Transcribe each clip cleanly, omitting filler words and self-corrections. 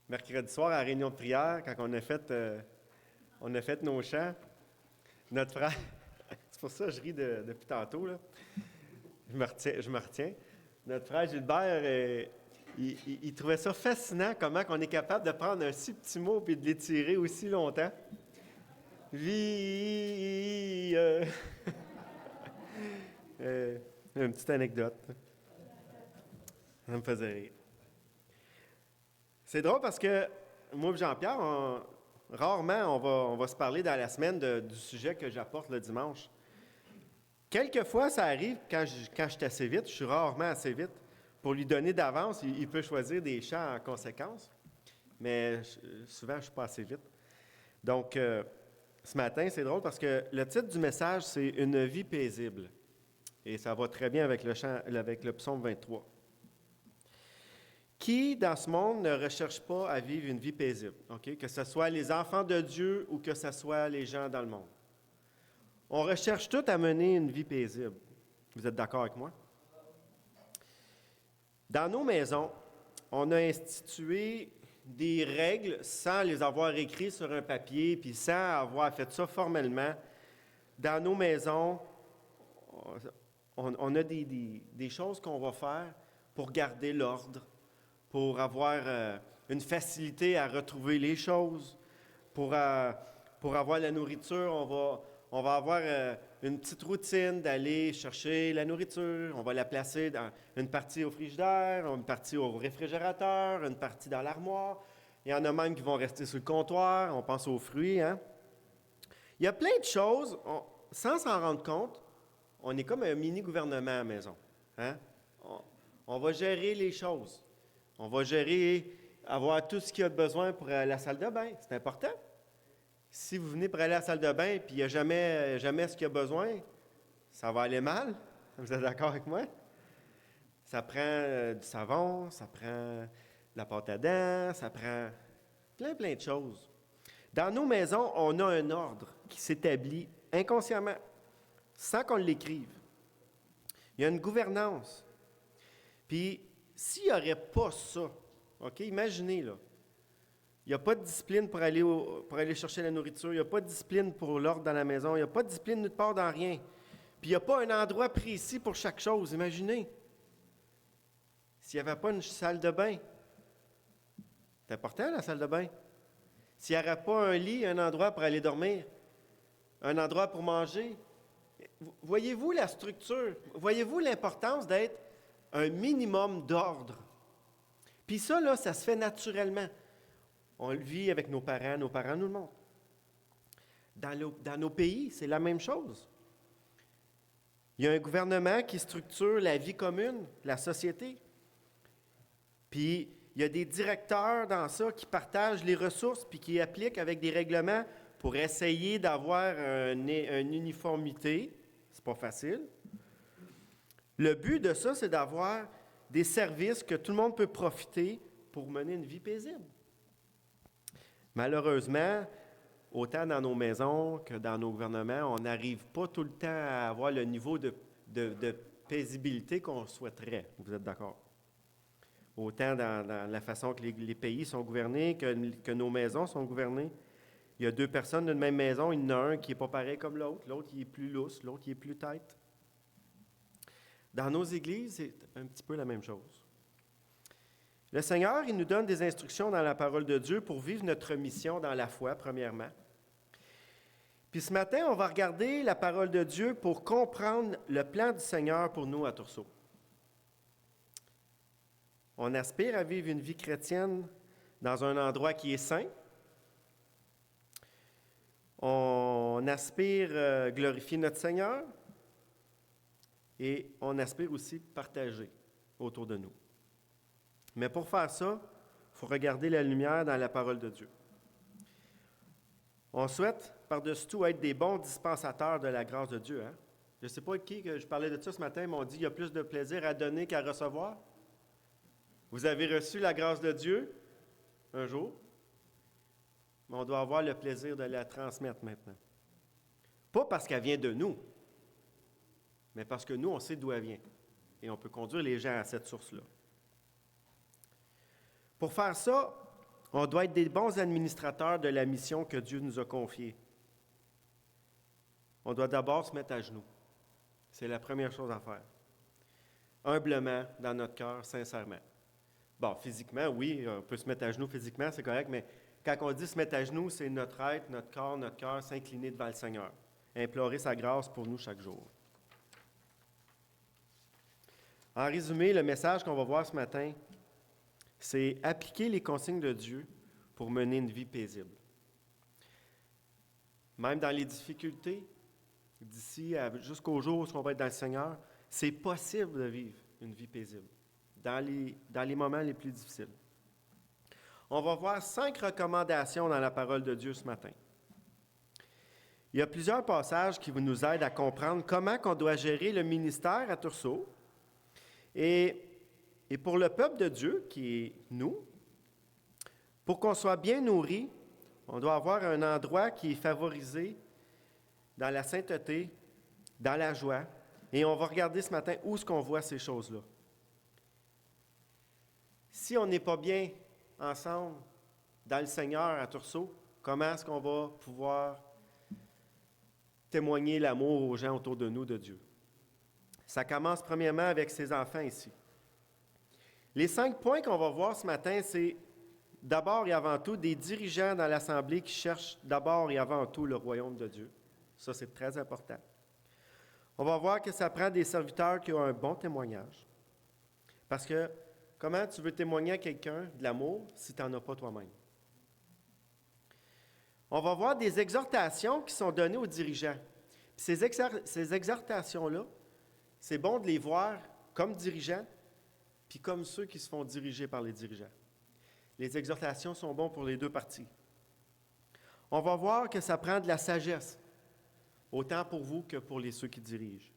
mercredi soir à la réunion de prière, quand on a fait nos chants, notre frère, c'est pour ça que je ris depuis tantôt, là. Je me retiens. Notre frère Gilbert, il trouvait ça fascinant comment on est capable de prendre un si petit mot et de l'étirer aussi longtemps. Vie. Une petite anecdote. Ça me faisait rire. C'est drôle parce que moi et Jean-Pierre, rarement on va se parler dans la semaine du sujet que j'apporte le dimanche. Quelquefois, ça arrive quand je suis assez vite, je suis rarement assez vite. Pour lui donner d'avance, il peut choisir des chants en conséquence, mais souvent, je ne suis pas assez vite. Donc, ce matin, c'est drôle parce que le titre du message, c'est « Une vie paisible ». Et ça va très bien avec le psaume 23. Qui, dans ce monde, ne recherche pas à vivre une vie paisible? Okay? Que ce soit les enfants de Dieu ou que ce soit les gens dans le monde. On recherche tous à mener une vie paisible. Vous êtes d'accord avec moi? Dans nos maisons, on a institué des règles sans les avoir écrites sur un papier, puis sans avoir fait ça formellement. Dans nos maisons, on a des choses qu'on va faire pour garder l'ordre, pour avoir une facilité à retrouver les choses, pour avoir la nourriture, on va avoir une petite routine d'aller chercher la nourriture. On va la placer dans une partie au frigidaire, une partie au réfrigérateur, une partie dans l'armoire. Il y en a même qui vont rester sur le comptoir. On pense aux fruits. Hein? Il y a plein de choses, sans s'en rendre compte, on est comme un mini-gouvernement à la maison. Hein? On va gérer les choses. On va gérer, avoir tout ce qu'il y a de besoin pour la salle de bain. C'est important. Si vous venez pour aller à la salle de bain et il n'y a jamais ce qu'il y a besoin, ça va aller mal. Vous êtes d'accord avec moi? Ça prend du savon, ça prend de la pâte à dents, ça prend plein de choses. Dans nos maisons, on a un ordre qui s'établit inconsciemment, sans qu'on l'écrive. Il y a une gouvernance. Puis, s'il n'y aurait pas ça, OK, imaginez, là, il n'y a pas de discipline pour aller chercher la nourriture. Il n'y a pas de discipline pour l'ordre dans la maison. Il n'y a pas de discipline nulle part dans rien. Puis il n'y a pas un endroit précis pour chaque chose. Imaginez. S'il n'y avait pas une salle de bain. C'est important, la salle de bain. S'il n'y aurait pas un lit, un endroit pour aller dormir, un endroit pour manger. Voyez-vous la structure? Voyez-vous l'importance d'être un minimum d'ordre? Puis ça, là, ça se fait naturellement. On le vit avec nos parents nous le montrent. Dans nos pays, c'est la même chose. Il y a un gouvernement qui structure la vie commune, la société. Puis, il y a des directeurs dans ça qui partagent les ressources puis qui appliquent avec des règlements pour essayer d'avoir une uniformité. C'est pas facile. Le but de ça, c'est d'avoir des services que tout le monde peut profiter pour mener une vie paisible. Malheureusement, autant dans nos maisons que dans nos gouvernements, on n'arrive pas tout le temps à avoir le niveau de paisibilité qu'on souhaiterait. Vous êtes d'accord? Autant dans la façon que les pays sont gouvernés, que nos maisons sont gouvernées. Il y a deux personnes d'une même maison, il y en a un qui n'est pas pareil comme l'autre qui est plus lousse, l'autre qui est plus tête. Dans nos églises, c'est un petit peu la même chose. Le Seigneur, il nous donne des instructions dans la parole de Dieu pour vivre notre mission dans la foi, premièrement. Puis ce matin, on va regarder la parole de Dieu pour comprendre le plan du Seigneur pour nous à Tourceau. On aspire à vivre une vie chrétienne dans un endroit qui est saint. On aspire à glorifier notre Seigneur et on aspire aussi partager autour de nous. Mais pour faire ça, il faut regarder la lumière dans la parole de Dieu. On souhaite, par-dessus tout, être des bons dispensateurs de la grâce de Dieu. Hein? Je ne sais pas avec qui que je parlais de ça ce matin, ils m'ont dit qu'il y a plus de plaisir à donner qu'à recevoir. Vous avez reçu la grâce de Dieu un jour, mais on doit avoir le plaisir de la transmettre maintenant. Pas parce qu'elle vient de nous, mais parce que nous, on sait d'où elle vient. Et on peut conduire les gens à cette source-là. Pour faire ça, On doit être des bons administrateurs de la mission que Dieu nous a confiée. On doit d'abord se mettre à genoux. C'est la première chose à faire. Humblement, dans notre cœur, sincèrement. Bon, physiquement, oui, on peut se mettre à genoux physiquement, c'est correct, mais quand on dit se mettre à genoux, c'est notre être, notre corps, notre cœur s'incliner devant le Seigneur. Implorer sa grâce pour nous chaque jour. En résumé, le message qu'on va voir ce matin, c'est appliquer les consignes de Dieu pour mener une vie paisible. Même dans les difficultés, d'ici jusqu'au jour où on va être dans le Seigneur, c'est possible de vivre une vie paisible dans les moments les plus difficiles. On va voir 5 recommandations dans la parole de Dieu ce matin. Il y a plusieurs passages qui nous aident à comprendre comment on doit gérer le ministère à Tursault. Et pour le peuple de Dieu, qui est nous, pour qu'on soit bien nourri, on doit avoir un endroit qui est favorisé dans la sainteté, dans la joie. Et on va regarder ce matin où est-ce qu'on voit ces choses-là. Si on n'est pas bien ensemble dans le Seigneur à Tursault, comment est-ce qu'on va pouvoir témoigner l'amour aux gens autour de nous de Dieu? Ça commence premièrement avec ses enfants ici. Les 5 points qu'on va voir ce matin, c'est d'abord et avant tout des dirigeants dans l'Assemblée qui cherchent d'abord et avant tout le royaume de Dieu. Ça, c'est très important. On va voir que ça prend des serviteurs qui ont un bon témoignage. Parce que comment tu veux témoigner à quelqu'un de l'amour si tu n'en as pas toi-même? On va voir des exhortations qui sont données aux dirigeants. Puis ces exhortations-là, c'est bon de les voir comme dirigeants, puis comme ceux qui se font diriger par les dirigeants. Les exhortations sont bonnes pour les deux parties. On va voir que ça prend de la sagesse, autant pour vous que pour ceux qui dirigent.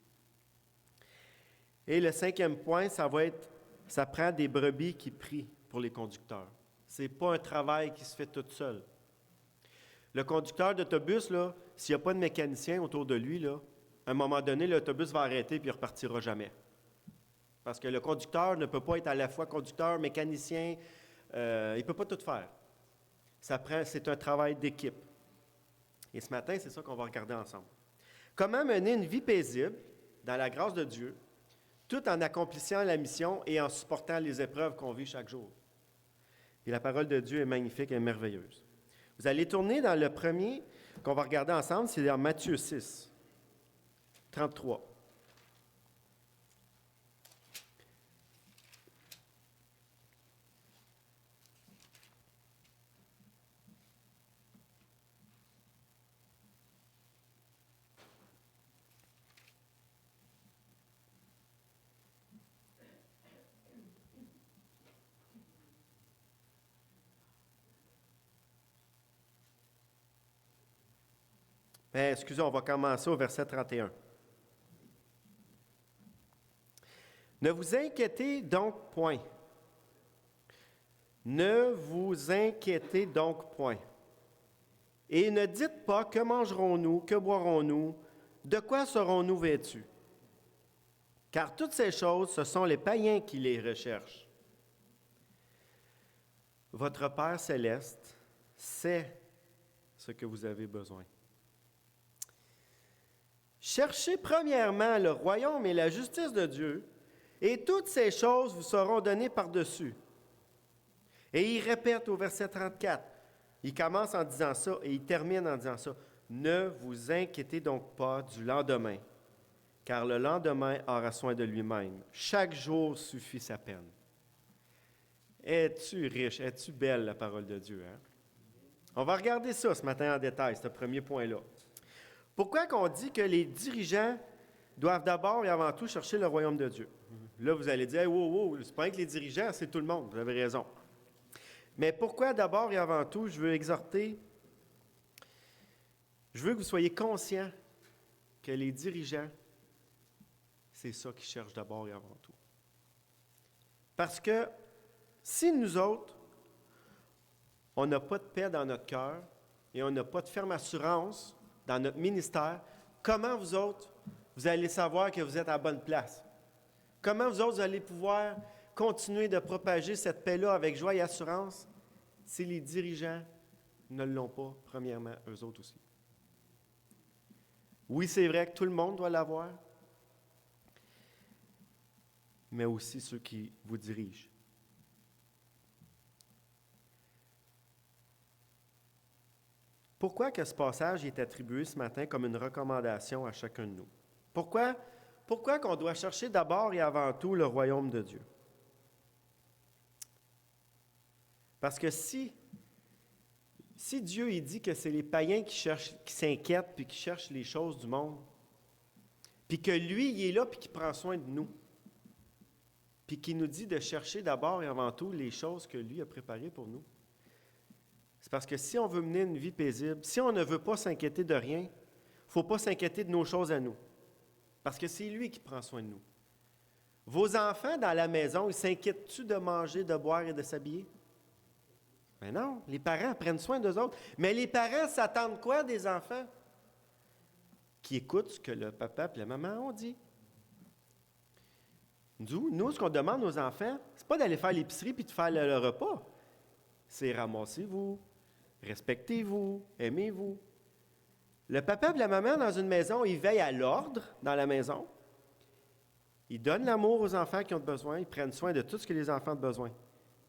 Et le 5e point, ça prend des brebis qui prient pour les conducteurs. Ce n'est pas un travail qui se fait tout seul. Le conducteur d'autobus, là, s'il n'y a pas de mécanicien autour de lui, là, à un moment donné, l'autobus va arrêter et il ne repartira jamais. Parce que le conducteur ne peut pas être à la fois conducteur, mécanicien, il ne peut pas tout faire. C'est un travail d'équipe. Et ce matin, c'est ça qu'on va regarder ensemble. Comment mener une vie paisible dans la grâce de Dieu, tout en accomplissant la mission et en supportant les épreuves qu'on vit chaque jour. Et la parole de Dieu est magnifique et merveilleuse. Vous allez tourner dans le premier qu'on va regarder ensemble, c'est dans Matthieu 6, 33. Excusez, on va commencer au verset 31. Ne vous inquiétez donc point. Ne vous inquiétez donc point. Et ne dites pas que mangerons-nous, que boirons-nous, de quoi serons-nous vêtus. Car toutes ces choses, ce sont les païens qui les recherchent. Votre Père céleste sait ce que vous avez besoin. Cherchez premièrement le royaume et la justice de Dieu, et toutes ces choses vous seront données par-dessus. Et il répète au verset 34, il commence en disant ça et il termine en disant ça. Ne vous inquiétez donc pas du lendemain, car le lendemain aura soin de lui-même. Chaque jour suffit sa peine. Es-tu riche, es-tu belle la parole de Dieu? Hein? On va regarder ça ce matin en détail, ce premier point-là. Pourquoi qu'on dit que les dirigeants doivent d'abord et avant tout chercher le royaume de Dieu? Là, vous allez dire, hey, wow, c'est pas que les dirigeants, c'est tout le monde. Vous avez raison. Mais pourquoi d'abord et avant tout, je veux exhorter, je veux que vous soyez conscients que les dirigeants, c'est ça qu'ils cherchent d'abord et avant tout. Parce que si nous autres, on n'a pas de paix dans notre cœur et on n'a pas de ferme assurance dans notre ministère, comment vous autres, vous allez savoir que vous êtes à la bonne place? Comment vous autres, vous allez pouvoir continuer de propager cette paix-là avec joie et assurance si les dirigeants ne l'ont pas, premièrement, eux autres aussi. Oui, c'est vrai que tout le monde doit l'avoir, mais aussi ceux qui vous dirigent. Pourquoi que ce passage est attribué ce matin comme une recommandation à chacun de nous? Pourquoi qu'on doit chercher d'abord et avant tout le royaume de Dieu? Parce que si Dieu il dit que c'est les païens qui s'inquiètent puis qui cherchent les choses du monde, puis que lui, il est là puis qu'il prend soin de nous, puis qu'il nous dit de chercher d'abord et avant tout les choses que lui a préparées pour nous, c'est parce que si on veut mener une vie paisible, si on ne veut pas s'inquiéter de rien, il ne faut pas s'inquiéter de nos choses à nous. Parce que c'est lui qui prend soin de nous. Vos enfants dans la maison, ils s'inquiètent-tu de manger, de boire et de s'habiller? Mais non, les parents prennent soin d'eux autres. Mais les parents s'attendent quoi des enfants? Qui écoutent ce que le papa et la maman ont dit. Nous, ce qu'on demande aux enfants, c'est pas d'aller faire l'épicerie puis de faire le repas. C'est ramassez-vous, respectez-vous, aimez-vous. Le papa et la maman, dans une maison, ils veillent à l'ordre dans la maison. Ils donnent l'amour aux enfants qui ont besoin. Ils prennent soin de tout ce que les enfants ont besoin.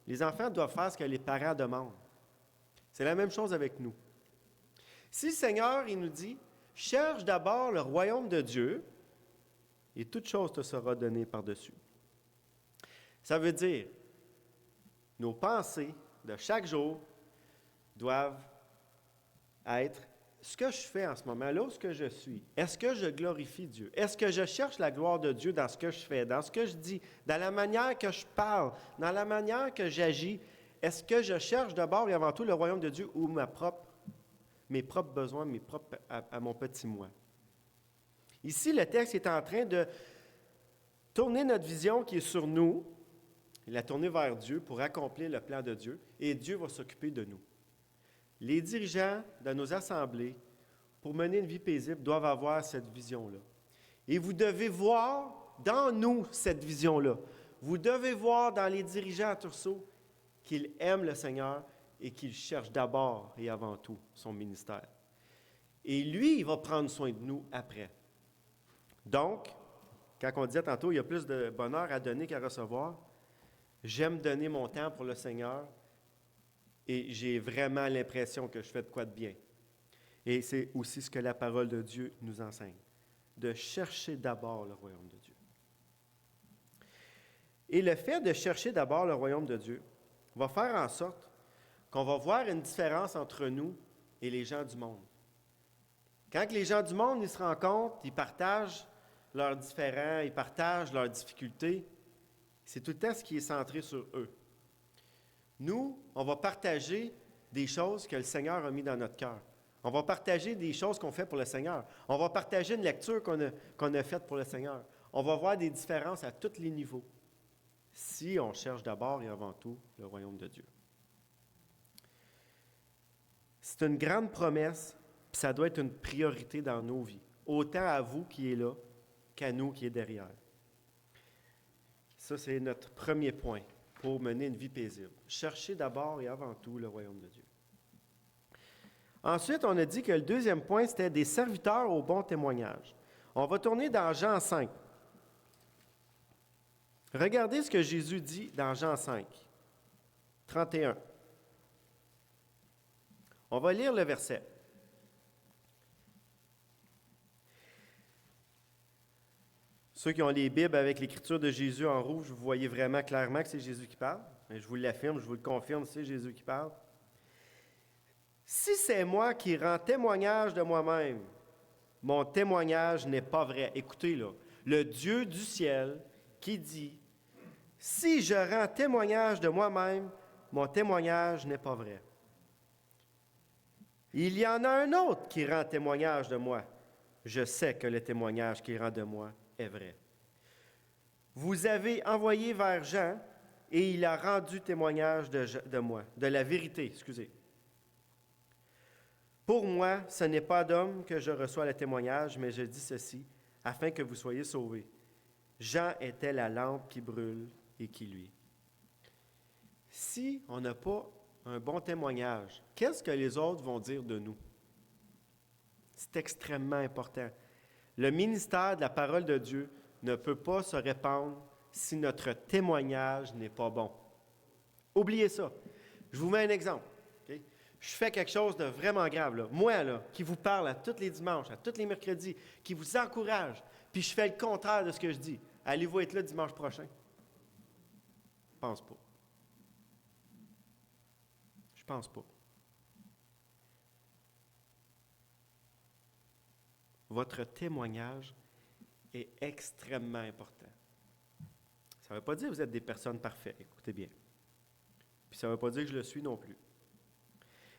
Les enfants doivent faire ce que les parents demandent. C'est la même chose avec nous. Si le Seigneur, il nous dit, cherche d'abord le royaume de Dieu, et toute chose te sera donnée par-dessus. Ça veut dire, nos pensées de chaque jour doivent être ce que je fais en ce moment, là où je suis. Est-ce que je glorifie Dieu? Est-ce que je cherche la gloire de Dieu dans ce que je fais, dans ce que je dis, dans la manière que je parle, dans la manière que j'agis? Est-ce que je cherche d'abord et avant tout le royaume de Dieu ou mes propres besoins, à mon petit moi? Ici, le texte est en train de tourner notre vision qui est sur nous, et la tourner vers Dieu pour accomplir le plan de Dieu, et Dieu va s'occuper de nous. Les dirigeants de nos assemblées, pour mener une vie paisible, doivent avoir cette vision-là. Et vous devez voir dans nous cette vision-là. Vous devez voir dans les dirigeants à Tursault qu'ils aiment le Seigneur et qu'ils cherchent d'abord et avant tout son ministère. Et lui, il va prendre soin de nous après. Donc, quand on disait tantôt, il y a plus de bonheur à donner qu'à recevoir, j'aime donner mon temps pour le Seigneur. Et j'ai vraiment l'impression que je fais de quoi de bien. Et c'est aussi ce que la parole de Dieu nous enseigne, de chercher d'abord le royaume de Dieu. Et le fait de chercher d'abord le royaume de Dieu va faire en sorte qu'on va voir une différence entre nous et les gens du monde. Quand les gens du monde ils se rencontrent, ils partagent leurs différends, ils partagent leurs difficultés, c'est tout le temps ce qui est centré sur eux. Nous, on va partager des choses que le Seigneur a mis dans notre cœur. On va partager des choses qu'on fait pour le Seigneur. On va partager une lecture qu'on a faite pour le Seigneur. On va voir des différences à tous les niveaux, si on cherche d'abord et avant tout le royaume de Dieu. C'est une grande promesse, puis ça doit être une priorité dans nos vies, autant à vous qui est là qu'à nous qui est derrière. Ça, c'est notre premier point pour mener une vie paisible. Cherchez d'abord et avant tout le royaume de Dieu. Ensuite, on a dit que le deuxième point, c'était des serviteurs au bon témoignage. On va tourner dans Jean 5. Regardez ce que Jésus dit dans Jean 5, 31. On va lire le verset. Ceux qui ont les Bibles avec l'écriture de Jésus en rouge, vous voyez vraiment clairement que c'est Jésus qui parle. Mais je vous l'affirme, je vous le confirme, c'est Jésus qui parle. Si c'est moi qui rends témoignage de moi-même, mon témoignage n'est pas vrai. Écoutez là, le Dieu du ciel qui dit, si je rends témoignage de moi-même, mon témoignage n'est pas vrai. Il y en a un autre qui rend témoignage de moi. Je sais que le témoignage qu'il rend de moi est vrai. Vous avez envoyé vers Jean et il a rendu témoignage de moi, de la vérité, excusez. Pour moi, ce n'est pas d'homme que je reçois le témoignage, mais je dis ceci, afin que vous soyez sauvés. Jean était la lampe qui brûle et qui luit. Si on n'a pas un bon témoignage, qu'est-ce que les autres vont dire de nous? C'est extrêmement important. Le ministère de la parole de Dieu ne peut pas se répandre si notre témoignage n'est pas bon. Oubliez ça. Je vous mets un exemple. Okay? Je fais quelque chose de vraiment grave. Là. Moi, là, qui vous parle à tous les dimanches, à tous les mercredis, qui vous encourage, puis je fais le contraire de ce que je dis. Allez-vous être là dimanche prochain? Je pense pas. Je pense pas. Votre témoignage est extrêmement important. Ça ne veut pas dire que vous êtes des personnes parfaites, écoutez bien. Puis ça ne veut pas dire que je le suis non plus.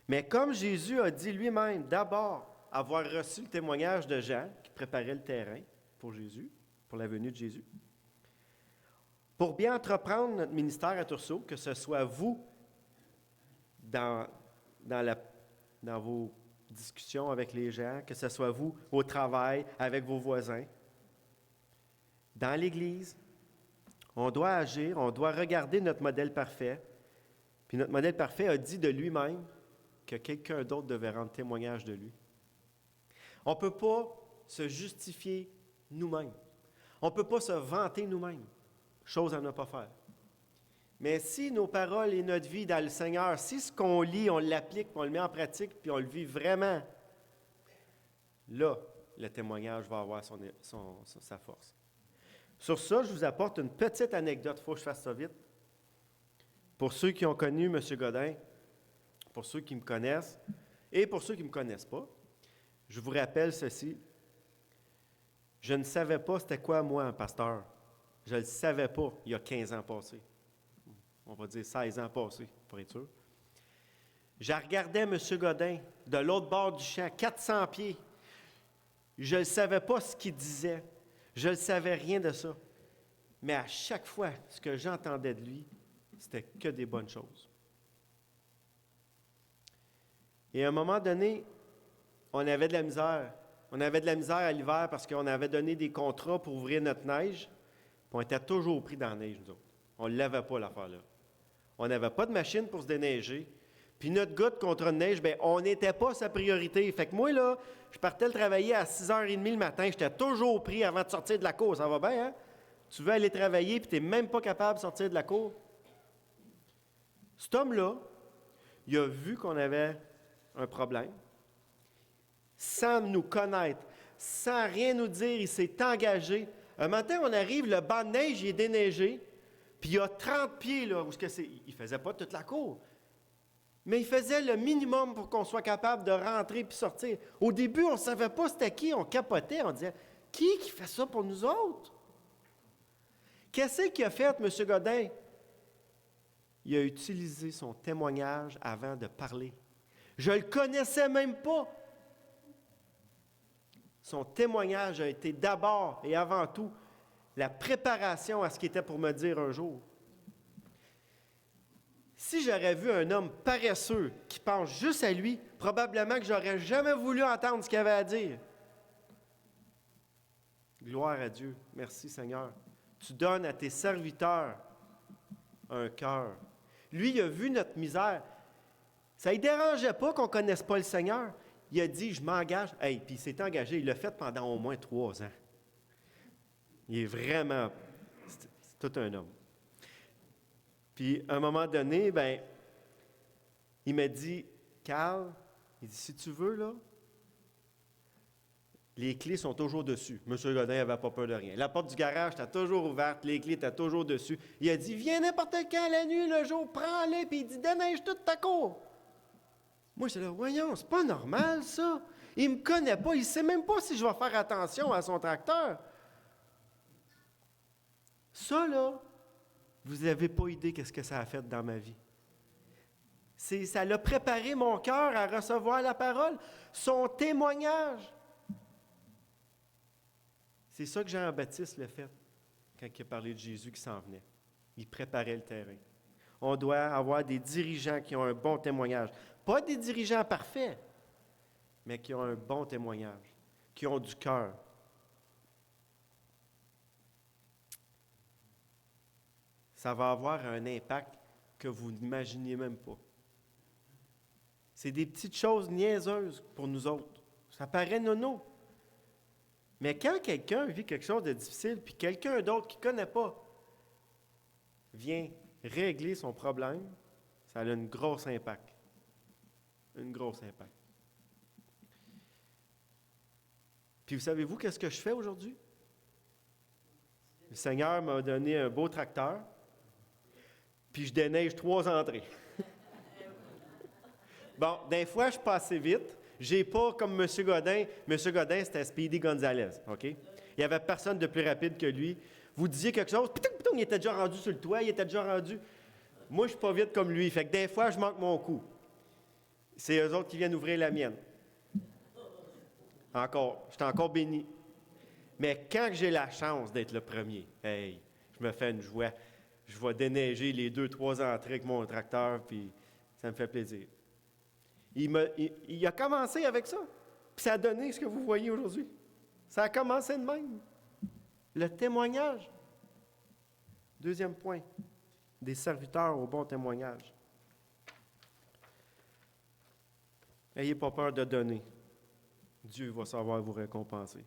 Mais comme Jésus a dit lui-même, d'abord, avoir reçu le témoignage de Jean, qui préparait le terrain pour Jésus, pour la venue de Jésus, pour bien entreprendre notre ministère à Turceau, que ce soit vous dans vos discussions avec les gens, que ce soit vous au travail, avec vos voisins, dans l'Église, on doit agir, on doit regarder notre modèle parfait. Puis notre modèle parfait a dit de lui-même que quelqu'un d'autre devait rendre témoignage de lui. On ne peut pas se justifier nous-mêmes. On ne peut pas se vanter nous-mêmes. Chose à ne pas faire. Mais si nos paroles et notre vie dans le Seigneur, si ce qu'on lit, on l'applique, on le met en pratique, puis on le vit vraiment, là, le témoignage va avoir sa force. Sur ça, je vous apporte une petite anecdote. Il faut que je fasse ça vite. Pour ceux qui ont connu M. Godin, pour ceux qui me connaissent, et pour ceux qui ne me connaissent pas, je vous rappelle ceci. Je ne savais pas c'était quoi, moi, un pasteur. Je ne le savais pas il y a 15 ans passés. On va dire 16 ans passés, pour être sûr. Je regardais M. Godin de l'autre bord du champ, 400 pieds. Je ne savais pas ce qu'il disait. Je ne savais rien de ça. Mais à chaque fois, ce que j'entendais de lui, c'était que des bonnes choses. Et à un moment donné, on avait de la misère. On avait de la misère à l'hiver parce qu'on avait donné des contrats pour ouvrir notre neige. Puis on était toujours pris dans la neige, nous autres. On ne l'avait pas, l'affaire-là. On n'avait pas de machine pour se déneiger. Puis notre gars de contrat de neige, bien, on n'était pas sa priorité. Fait que moi, là, je partais le travailler à 6h30 le matin. J'étais toujours pris avant de sortir de la cour. Ça va bien, hein? Tu veux aller travailler puis tu n'es même pas capable de sortir de la cour. Cet homme-là, il a vu qu'on avait un problème. Sans nous connaître, sans rien nous dire, il s'est engagé. Un matin, on arrive, le banc de neige, il est déneigé, puis il y a 30 pieds, là, où il ne faisait pas toute la cour. Mais il faisait le minimum pour qu'on soit capable de rentrer puis sortir. Au début, on ne savait pas c'était qui, on capotait, on disait « Qui fait ça pour nous autres? » Qu'est-ce qu'il a fait, M. Godin? Il a utilisé son témoignage avant de parler. Je ne le connaissais même pas. Son témoignage a été d'abord et avant tout la préparation à ce qu'il était pour me dire un jour. Si j'aurais vu un homme paresseux qui pense juste à lui, probablement que j'aurais jamais voulu entendre ce qu'il avait à dire. Gloire à Dieu. Merci Seigneur. Tu donnes à tes serviteurs un cœur. Lui, il a vu notre misère. Ça ne lui dérangeait pas qu'on ne connaisse pas le Seigneur. Il a dit, je m'engage. Hey, puis il s'est engagé. Il l'a fait pendant au moins 3 ans. Il est vraiment... C'est tout un homme. Puis, à un moment donné, bien, il m'a dit, Carl, il dit, si tu veux, là, les clés sont toujours dessus. M. Godin n'avait pas peur de rien. La porte du garage était toujours ouverte, les clés étaient toujours dessus. Il a dit, viens n'importe quand, la nuit, le jour, prends-les, puis il dit, déneige toute ta cour. Moi, j'étais là, voyons, c'est pas normal, ça. Il ne me connaît pas, il ne sait même pas si je vais faire attention à son tracteur. Ça, là, vous n'avez pas idée qu'est-ce que ça a fait dans ma vie. Ça l'a préparé mon cœur à recevoir la parole, son témoignage. C'est ça que Jean-Baptiste l'a fait quand il a parlé de Jésus qui s'en venait. Il préparait le terrain. On doit avoir des dirigeants qui ont un bon témoignage. Pas des dirigeants parfaits, mais qui ont un bon témoignage, qui ont du cœur. Ça va avoir un impact que vous n'imaginiez même pas. C'est des petites choses niaiseuses pour nous autres. Ça paraît nono. Mais quand quelqu'un vit quelque chose de difficile, puis quelqu'un d'autre qui ne connaît pas vient régler son problème, ça a un gros impact. Un gros impact. Puis vous savez-vous qu'est-ce que je fais aujourd'hui? Le Seigneur m'a donné un beau tracteur, puis je déneige 3 entrées. Bon, des fois, je passe assez vite. J'ai pas comme M. Godin. M. Godin, c'était Speedy Gonzalez, OK? Il n'y avait personne de plus rapide que lui. Vous disiez quelque chose, pitou, pitou, il était déjà rendu sur le toit, il était déjà rendu. Moi, je ne suis pas vite comme lui. Fait que des fois, je manque mon coup. C'est eux autres qui viennent ouvrir la mienne. Encore, je suis encore béni. Mais quand j'ai la chance d'être le premier, hey, je me fais une joie. Je vais déneiger les 2-3 entrées avec mon tracteur, puis ça me fait plaisir. Il a commencé avec ça, puis ça a donné ce que vous voyez aujourd'hui. Ça a commencé de même. Le témoignage. Deuxième point, des serviteurs au bon témoignage. N'ayez pas peur de donner. Dieu va savoir vous récompenser.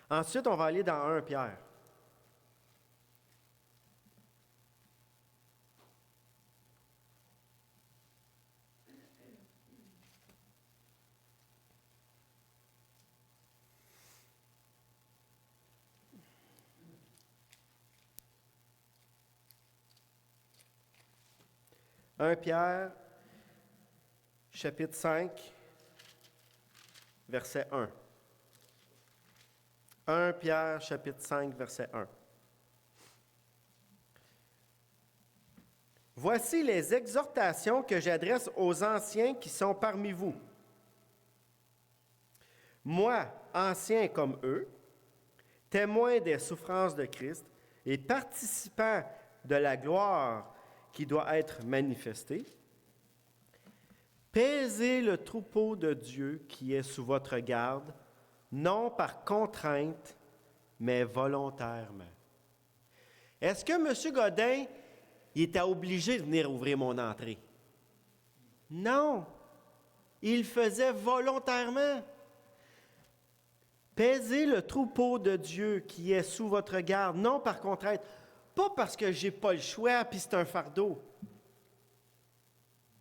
Ensuite, on va aller dans 1 Pierre. « 1 Pierre, chapitre 5, verset 1. 1 Pierre, chapitre 5, verset 1. « Voici les exhortations que j'adresse aux anciens qui sont parmi vous. Moi, ancien comme eux, témoin des souffrances de Christ et participant de la gloire qui doit être manifestée, paisez le troupeau de Dieu qui est sous votre garde, non par contrainte, mais volontairement. » Est-ce que M. Godin il était obligé de venir ouvrir mon entrée? Non. Il le faisait volontairement. Paisez le troupeau de Dieu qui est sous votre garde, non par contrainte, pas parce que je n'ai pas le choix puis c'est un fardeau,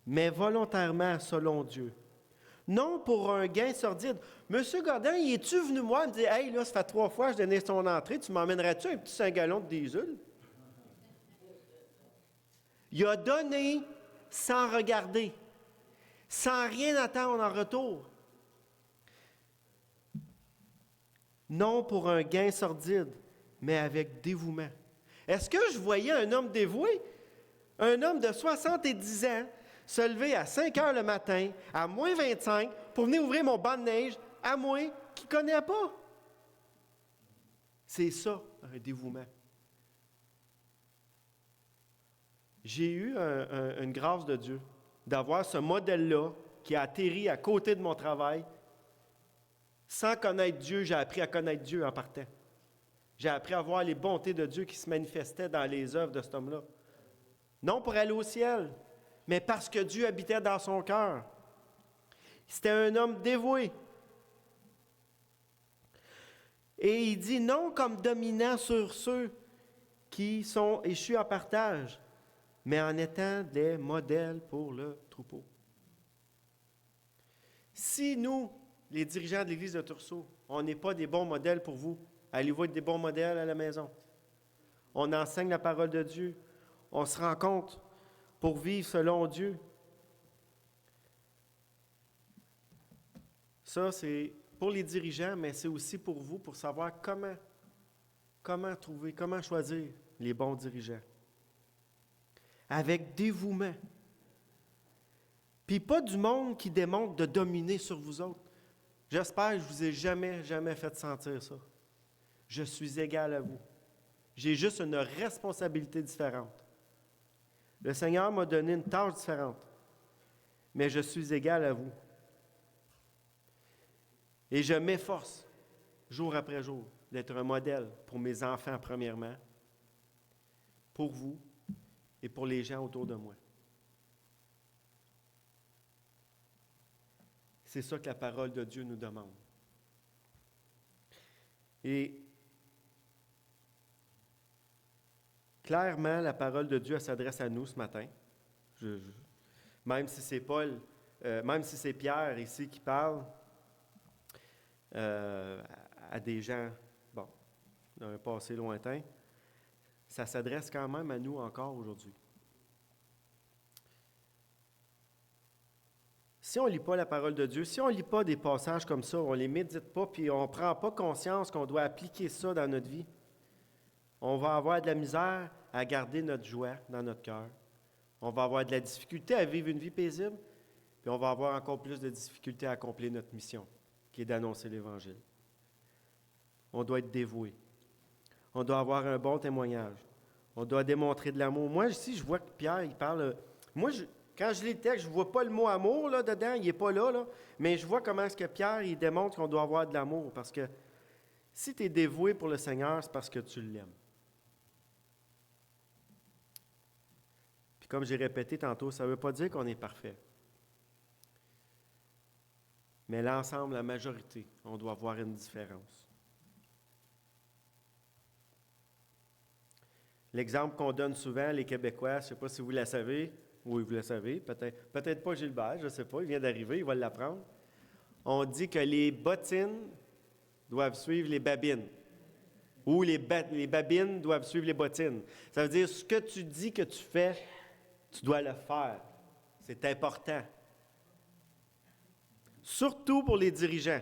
mais volontairement selon Dieu. Non pour un gain sordide. Monsieur Godin, il est-tu venu moi me dire « Hey, là, ça fait 3 fois que je donnais ton entrée, tu m'emmènerais-tu un petit 5 gallons de diesel? » Il a donné sans regarder, sans rien attendre en retour. Non pour un gain sordide, mais avec dévouement. Est-ce que je voyais un homme dévoué, un homme de 70 ans, se lever à 5 heures le matin, à moins 25, pour venir ouvrir mon banc de neige, à moi, qui ne connaît pas? C'est ça, un dévouement. J'ai eu une grâce de Dieu d'avoir ce modèle-là qui a atterri à côté de mon travail. Sans connaître Dieu, j'ai appris à connaître Dieu en partant. J'ai appris à voir les bontés de Dieu qui se manifestaient dans les œuvres de cet homme-là. Non pour aller au ciel, mais parce que Dieu habitait dans son cœur. C'était un homme dévoué. Et il dit non comme dominant sur ceux qui sont échus en partage, mais en étant des modèles pour le troupeau. Si nous, les dirigeants de l'Église de Tursault, on n'est pas des bons modèles pour vous, allez-vous être des bons modèles à la maison? On enseigne la parole de Dieu, on se rencontre pour vivre selon Dieu. Ça, c'est pour les dirigeants, mais c'est aussi pour vous, pour savoir comment trouver, comment choisir les bons dirigeants. Avec dévouement. Puis pas du monde qui démontre de dominer sur vous autres. J'espère que je ne vous ai jamais fait sentir ça. Je suis égal à vous. J'ai juste une responsabilité différente. Le Seigneur m'a donné une tâche différente, mais je suis égal à vous. Et je m'efforce, jour après jour, d'être un modèle pour mes enfants premièrement, pour vous et pour les gens autour de moi. C'est ça que la parole de Dieu nous demande. Et clairement, la parole de Dieu elle s'adresse à nous ce matin. Même si c'est même si c'est Pierre ici qui parle à des gens, bon, d'un passé lointain, ça s'adresse quand même à nous encore aujourd'hui. Si on ne lit pas la parole de Dieu, si on ne lit pas des passages comme ça, on ne les médite pas, puis on ne prend pas conscience qu'on doit appliquer ça dans notre vie, on va avoir de la misère à garder notre joie dans notre cœur. On va avoir de la difficulté à vivre une vie paisible, puis on va avoir encore plus de difficulté à accomplir notre mission, qui est d'annoncer l'Évangile. On doit être dévoué. On doit avoir un bon témoignage. On doit démontrer de l'amour. Moi, ici, je vois que Pierre, il parle... Quand je lis le texte, je ne vois pas le mot amour là, dedans, il n'est pas là, mais je vois comment est-ce que Pierre, il démontre qu'on doit avoir de l'amour, parce que si tu es dévoué pour le Seigneur, c'est parce que tu l'aimes. Puis comme j'ai répété tantôt, ça ne veut pas dire qu'on est parfait. Mais l'ensemble, la majorité, on doit voir une différence. L'exemple qu'on donne souvent, les Québécois, je ne sais pas si vous la savez, oui, vous le savez, peut-être pas Gilbert, je ne sais pas, il vient d'arriver, il va l'apprendre. On dit que les bottines doivent suivre les babines, ou les babines doivent suivre les bottines. Ça veut dire, ce que tu dis que tu fais, tu dois le faire. C'est important. Surtout pour les dirigeants.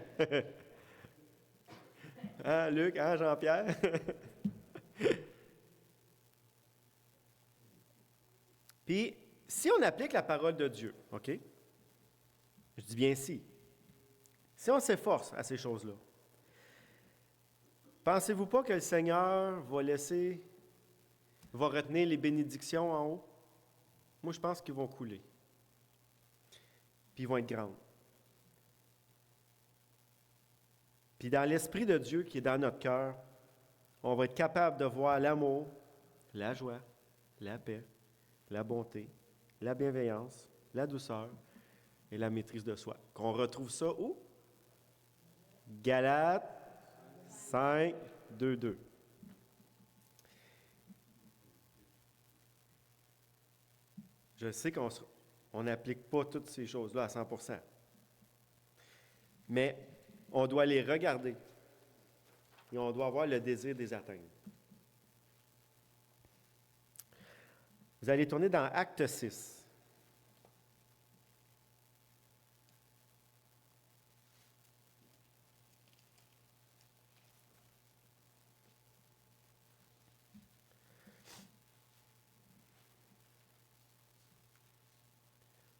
Hein, Luc, hein, Jean-Pierre? Puis, si on applique la parole de Dieu, OK? Je dis bien si. Si on s'efforce à ces choses-là, pensez-vous pas que le Seigneur va retenir les bénédictions en haut? Moi, je pense qu'ils vont couler. Puis ils vont être grandes. Puis dans l'Esprit de Dieu qui est dans notre cœur, on va être capable de voir l'amour, la joie, la paix, la bonté, la bienveillance, la douceur et la maîtrise de soi. Qu'on retrouve ça où? Galates 5, 2, 2. Je sais qu'on n'applique pas toutes ces choses-là à 100%. Mais on doit les regarder et on doit avoir le désir de les atteindre. Vous allez tourner dans Acte 6.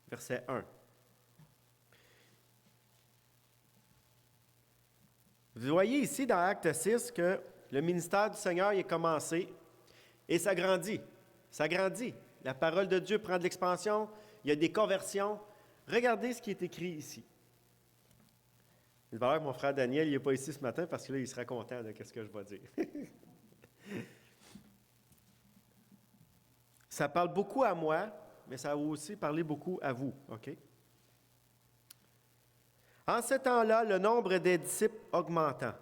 Verset 1. Vous voyez ici dans Acte 6 que le ministère du Seigneur est commencé et ça grandit. Ça grandit. La parole de Dieu prend de l'expansion. Il y a des conversions. Regardez ce qui est écrit ici. Il va y avoir mon frère Daniel, il n'est pas ici ce matin parce que là, il sera content de ce que je vais dire. Ça parle beaucoup à moi, mais ça va aussi parler beaucoup à vous, OK? En ce temps-là, le nombre des disciples augmentant,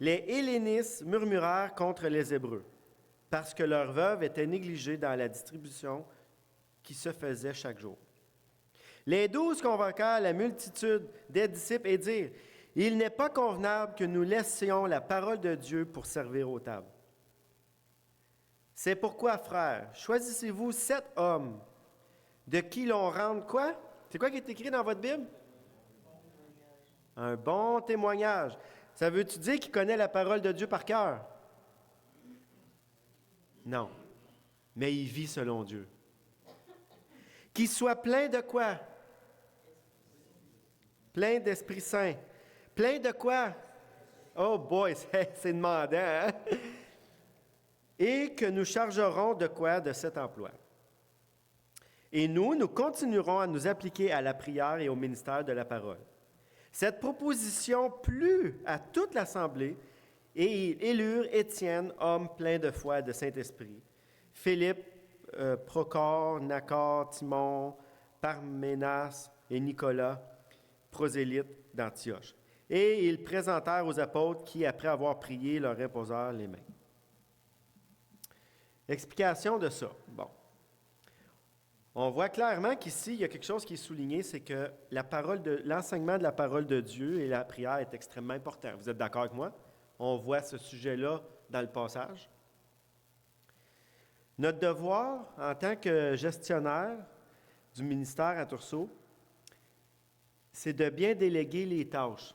les Hellénistes murmurèrent contre les Hébreux, parce que leurs veuves étaient négligées dans la distribution qui se faisait chaque jour. Les 12 convoquèrent la multitude des disciples et dirent, « Il n'est pas convenable que nous laissions la parole de Dieu pour servir aux tables. C'est pourquoi, frères, choisissez-vous 7 hommes de qui l'on rende quoi? C'est quoi qui est écrit dans votre Bible? Un bon témoignage. Ça veut-tu dire qu'il connaît la parole de Dieu par cœur? Non. Mais il vit selon Dieu. Qu'il soit plein de quoi? Plein d'Esprit Saint. Plein de quoi? Oh boy, c'est demandant, hein? Et que nous chargerons de quoi de cet emploi. Et nous continuerons à nous appliquer à la prière et au ministère de la parole. Cette proposition plut à toute l'assemblée et ils élurent Étienne, homme plein de foi et de Saint-Esprit, Philippe, Procor, Nacor, Timon, Parménas et Nicolas, prosélytes d'Antioche. Et ils présentèrent aux apôtres qui, après avoir prié, leur imposèrent les mains. Explication de ça. Bon. On voit clairement qu'ici, il y a quelque chose qui est souligné, c'est que l'enseignement de la parole de Dieu et la prière est extrêmement important. Vous êtes d'accord avec moi? On voit ce sujet-là dans le passage. Notre devoir, en tant que gestionnaire du ministère à Tursault, c'est de bien déléguer les tâches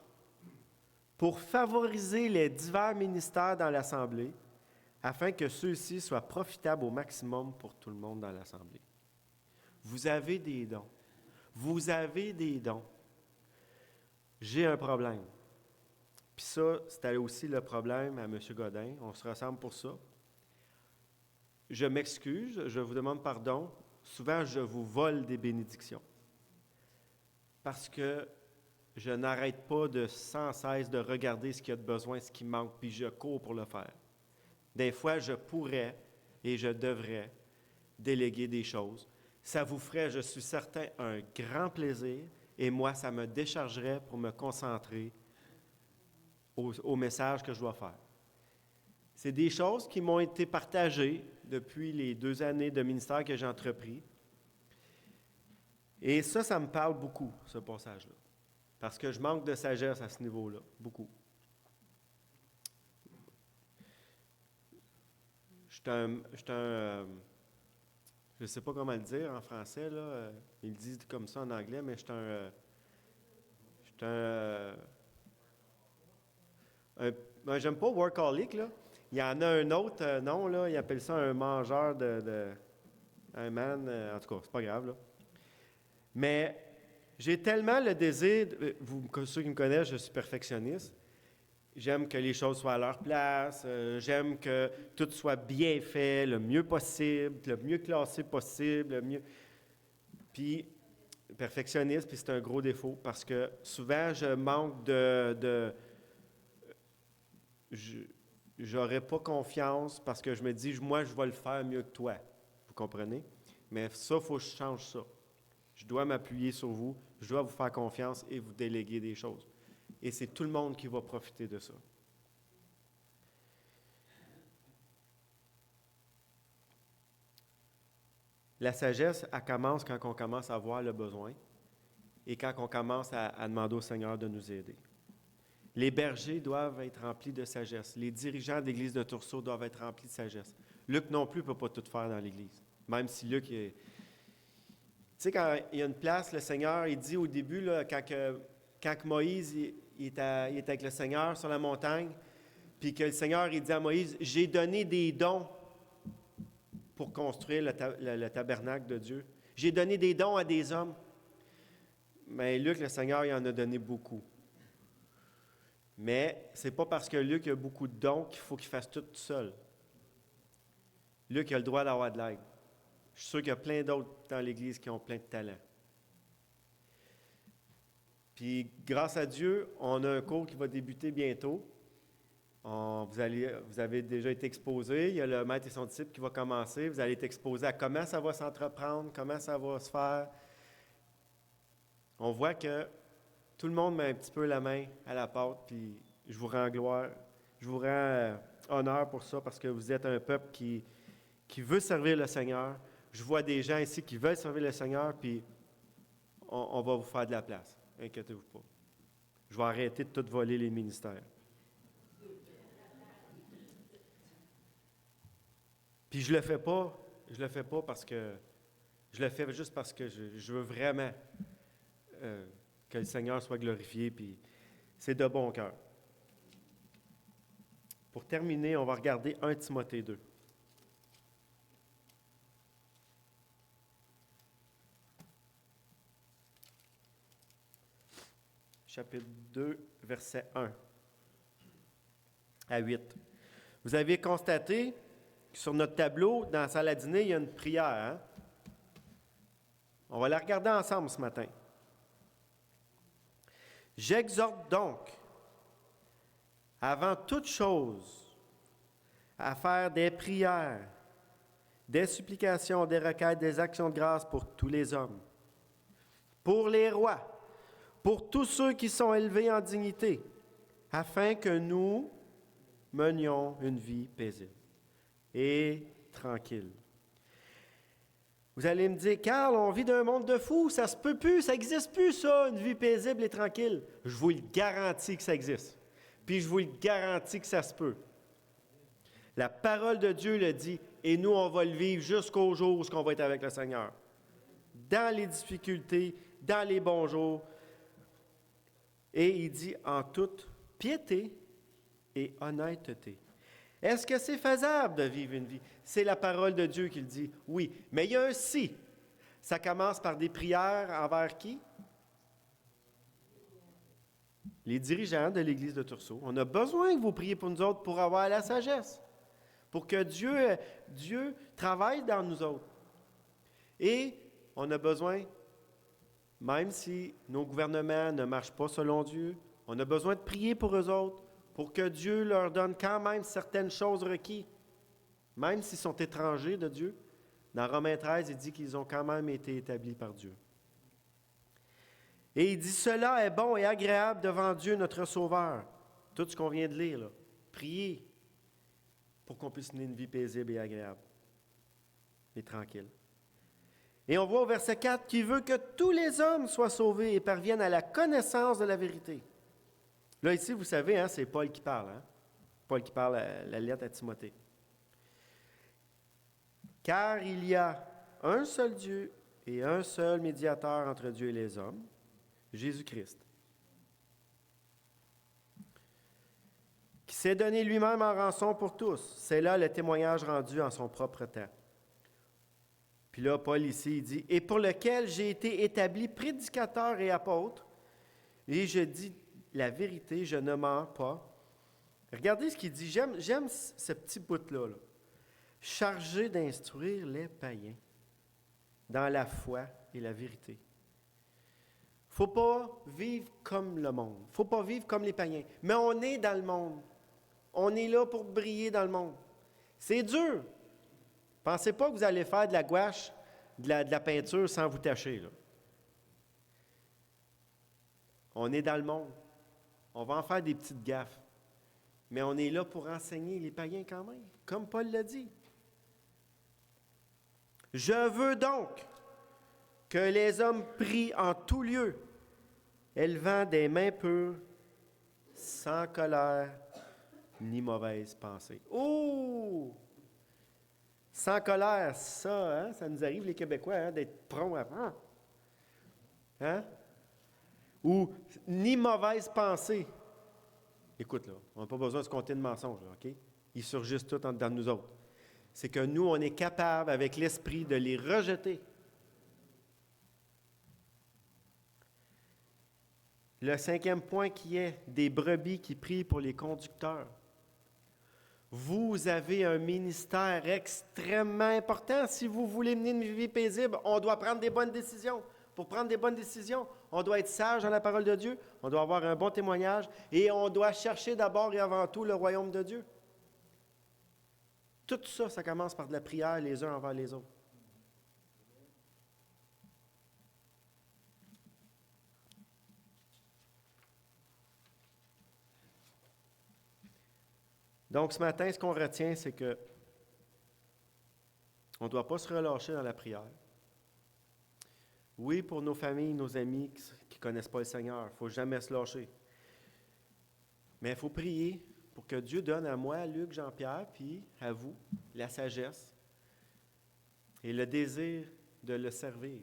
pour favoriser les divers ministères dans l'Assemblée, afin que ceux-ci soient profitables au maximum pour tout le monde dans l'Assemblée. Vous avez des dons. Vous avez des dons. J'ai un problème. Puis ça, c'était aussi le problème à M. Godin. On se ressemble pour ça. Je m'excuse, je vous demande pardon. Souvent, je vous vole des bénédictions. Parce que je n'arrête pas sans cesse de regarder ce qu'il y a de besoin, ce qui manque, puis je cours pour le faire. Des fois, je pourrais et je devrais déléguer des choses. Ça vous ferait, je suis certain, un grand plaisir et moi, ça me déchargerait pour me concentrer au message que je dois faire. C'est des choses qui m'ont été partagées depuis les 2 années de ministère que j'ai entrepris. Et ça me parle beaucoup, ce passage-là. Parce que je manque de sagesse à ce niveau-là, beaucoup. Je ne sais pas comment le dire en français, là. Ils le disent comme ça en anglais, mais j'aime pas workaholic, là. Il y en a un autre nom, là, ils appellent ça un mangeur un man, en tout cas, c'est pas grave, là. Mais j'ai tellement le désir, ceux qui me connaissent, je suis perfectionniste. J'aime que les choses soient à leur place, j'aime que tout soit bien fait, le mieux possible, le mieux classé possible, le mieux... Puis, perfectionniste, puis c'est un gros défaut, parce que souvent, je manque j'aurais pas confiance, parce que je me dis, moi, je vais le faire mieux que toi. Vous comprenez? Mais ça, il faut que je change ça. Je dois m'appuyer sur vous, je dois vous faire confiance et vous déléguer des choses. Et c'est tout le monde qui va profiter de ça. La sagesse, elle commence quand on commence à voir le besoin et quand on commence à demander au Seigneur de nous aider. Les bergers doivent être remplis de sagesse. Les dirigeants de l'Église de Tursault doivent être remplis de sagesse. Luc non plus ne peut pas tout faire dans l'Église. Même si Luc est... Tu sais, quand il y a une place, le Seigneur, il dit au début, là, quand Moïse il est avec le Seigneur sur la montagne, puis que le Seigneur il dit à Moïse, « J'ai donné des dons pour construire le tabernacle de Dieu. J'ai donné des dons à des hommes. » Mais Luc, le Seigneur, il en a donné beaucoup. Mais ce n'est pas parce que Luc a beaucoup de dons qu'il faut qu'il fasse tout seul. Luc a le droit d'avoir de l'aide. Je suis sûr qu'il y a plein d'autres dans l'Église qui ont plein de talents. Puis, grâce à Dieu, on a un cours qui va débuter bientôt. Vous avez déjà été exposé. Il y a le maître et son disciple qui va commencer. Vous allez être exposé à comment ça va s'entreprendre, comment ça va se faire. On voit que tout le monde met un petit peu la main à la pâte, puis je vous rends gloire, je vous rends honneur pour ça, parce que vous êtes un peuple qui veut servir le Seigneur. Je vois des gens ici qui veulent servir le Seigneur, puis on va vous faire de la place. Inquiétez-vous pas. Je vais arrêter de tout voler les ministères. Puis je le fais pas parce que... Je le fais juste parce que je veux vraiment que le Seigneur soit glorifié, puis c'est de bon cœur. Pour terminer, on va regarder 1 Timothée 2. Chapitre 2, versets 1 à 8. Vous avez constaté que sur notre tableau, dans la salle à dîner, il y a une prière. Hein? On va la regarder ensemble ce matin. J'exhorte donc, avant toute chose, à faire des prières, des supplications, des requêtes, des actions de grâce pour tous les hommes, pour les rois, pour tous ceux qui sont élevés en dignité, afin que nous menions une vie paisible et tranquille. Vous allez me dire, Carl, on vit dans un monde de fous, ça se peut plus, ça n'existe plus ça, une vie paisible et tranquille. Je vous le garantis que ça existe. Puis je vous le garantis que ça se peut. La parole de Dieu le dit, et nous, on va le vivre jusqu'au jour où on va être avec le Seigneur. Dans les difficultés, dans les bons jours. Et il dit en toute piété et honnêteté. Est-ce que c'est faisable de vivre une vie? C'est la parole de Dieu qui le dit. Oui, mais il y a un si. Ça commence par des prières envers qui? Les dirigeants de l'Église de Tursault. On a besoin que vous priez pour nous autres pour avoir la sagesse. Pour que Dieu travaille dans nous autres. Et on a besoin, même si nos gouvernements ne marchent pas selon Dieu, on a besoin de prier pour eux autres, pour que Dieu leur donne quand même certaines choses requises, même s'ils sont étrangers de Dieu. Dans Romains 13, il dit qu'ils ont quand même été établis par Dieu. Et il dit, cela est bon et agréable devant Dieu, notre Sauveur. Tout ce qu'on vient de lire, là. Priez pour qu'on puisse mener une vie paisible et agréable et tranquille. Et on voit au verset 4 qu'il veut que tous les hommes soient sauvés et parviennent à la connaissance de la vérité. Là, ici, vous savez, c'est Paul qui parle. Paul qui parle la lettre à Timothée. Car il y a un seul Dieu et un seul médiateur entre Dieu et les hommes, Jésus-Christ, qui s'est donné lui-même en rançon pour tous. C'est là le témoignage rendu en son propre temps. Puis là, Paul ici, il dit, « Et pour lequel j'ai été établi prédicateur et apôtre, et je dis la vérité, je ne mens pas. » Regardez ce qu'il dit, j'aime ce petit bout-là. Chargé d'instruire les païens dans la foi et la vérité. Il ne faut pas vivre comme le monde. Il ne faut pas vivre comme les païens. Mais on est dans le monde. On est là pour briller dans le monde. C'est dur. Pensez pas que vous allez faire de la gouache, de la peinture sans vous tacher. Là. On est dans le monde. On va en faire des petites gaffes. Mais on est là pour enseigner les païens quand même, comme Paul l'a dit. Je veux donc que les hommes prient en tout lieu, élevant des mains pures, sans colère ni mauvaise pensée. Oh! Sans colère, ça, ça nous arrive les Québécois, d'être prompts à... Ou ni mauvaise pensée. Écoute, là, on n'a pas besoin de se compter de mensonges, là, OK? Ils surgissent tous en dedans de nous autres. C'est que nous, on est capable, avec l'esprit, de les rejeter. Le 5e point qui est des brebis qui prient pour les conducteurs. Vous avez un ministère extrêmement important. Si vous voulez mener une vie paisible, on doit prendre des bonnes décisions. Pour prendre des bonnes décisions, on doit être sage dans la parole de Dieu, on doit avoir un bon témoignage et on doit chercher d'abord et avant tout le royaume de Dieu. Tout ça, ça commence par de la prière les uns envers les autres. Donc, ce matin, ce qu'on retient, c'est que on ne doit pas se relâcher dans la prière. Oui, pour nos familles, nos amis qui ne connaissent pas le Seigneur, il ne faut jamais se lâcher. Mais il faut prier pour que Dieu donne à moi, Luc, Jean-Pierre, puis à vous, la sagesse et le désir de le servir.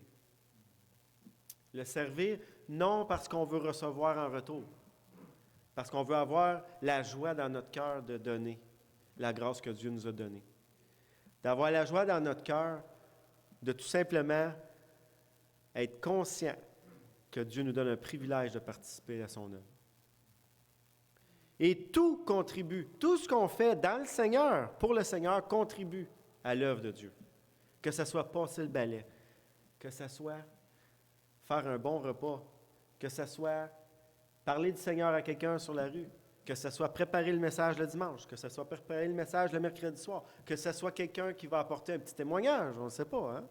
Le servir, non parce qu'on veut recevoir en retour, parce qu'on veut avoir la joie dans notre cœur de donner la grâce que Dieu nous a donnée. D'avoir la joie dans notre cœur de tout simplement être conscient que Dieu nous donne un privilège de participer à son œuvre. Et tout contribue, tout ce qu'on fait dans le Seigneur, pour le Seigneur, contribue à l'œuvre de Dieu. Que ce soit passer le balai, que ce soit faire un bon repas, que ce soit parler du Seigneur à quelqu'un sur la rue, que ce soit préparer le message le dimanche, que ce soit préparer le message le mercredi soir, que ce soit quelqu'un qui va apporter un petit témoignage, on ne sait pas,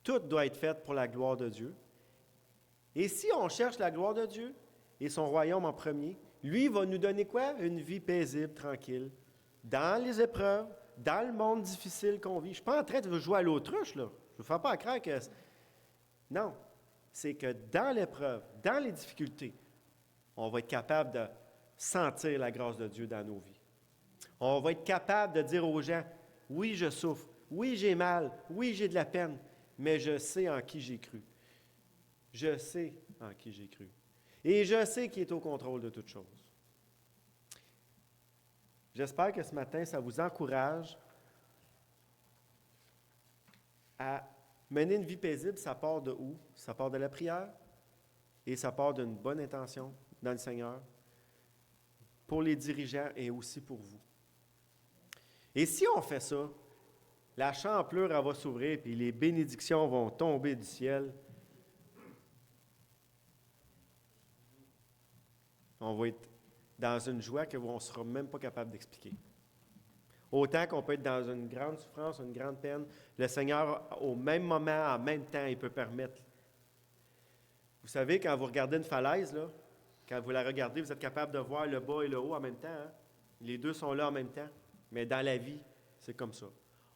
Tout doit être fait pour la gloire de Dieu Et si on cherche la gloire de Dieu et son royaume en premier, lui va nous donner quoi? Une vie paisible, tranquille, dans les épreuves, dans le monde difficile qu'on vit. Je ne suis pas en train de jouer à l'autruche, là. Je ne vous fais pas croire que... Non, c'est que dans l'épreuve, dans les difficultés, on va être capable de sentir la grâce de Dieu dans nos vies. On va être capable de dire aux gens, oui, je souffre, oui, j'ai mal, oui, j'ai de la peine, mais je sais en qui j'ai cru. Je sais en qui j'ai cru. Et je sais qu'il est au contrôle de toutes choses. J'espère que ce matin, ça vous encourage à mener une vie paisible. Ça part de où? Ça part de la prière et ça part d'une bonne intention dans le Seigneur pour les dirigeants et aussi pour vous. Et si on fait ça, la champlure, elle va s'ouvrir puis les bénédictions vont tomber du ciel. On va être dans une joie qu'on ne sera même pas capable d'expliquer. Autant qu'on peut être dans une grande souffrance, une grande peine, le Seigneur, au même moment, en même temps, il peut permettre. Vous savez, quand vous regardez une falaise, là, quand vous la regardez, vous êtes capable de voir le bas et le haut en même temps. Hein? Les deux sont là en même temps. Mais dans la vie, c'est comme ça.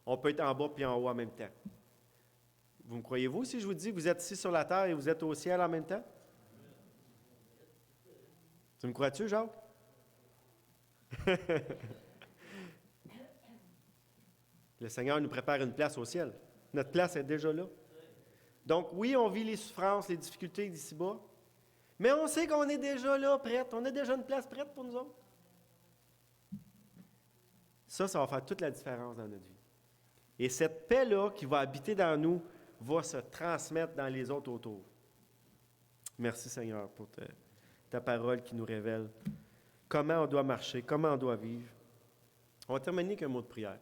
On peut être en bas puis en haut en même temps. Vous me croyez-vous si je vous dis que vous êtes ici sur la terre et vous êtes au ciel en même temps? Tu me crois-tu, Jacques? Le Seigneur nous prépare une place au ciel. Notre place est déjà là. Donc, oui, on vit les souffrances, les difficultés d'ici-bas, mais on sait qu'on est déjà là, prête. On a déjà une place prête pour nous autres. Ça va faire toute la différence dans notre vie. Et cette paix-là qui va habiter dans nous va se transmettre dans les autres autour. Merci, Seigneur, pour ta parole qui nous révèle comment on doit marcher, comment on doit vivre. On va terminer avec un mot de prière.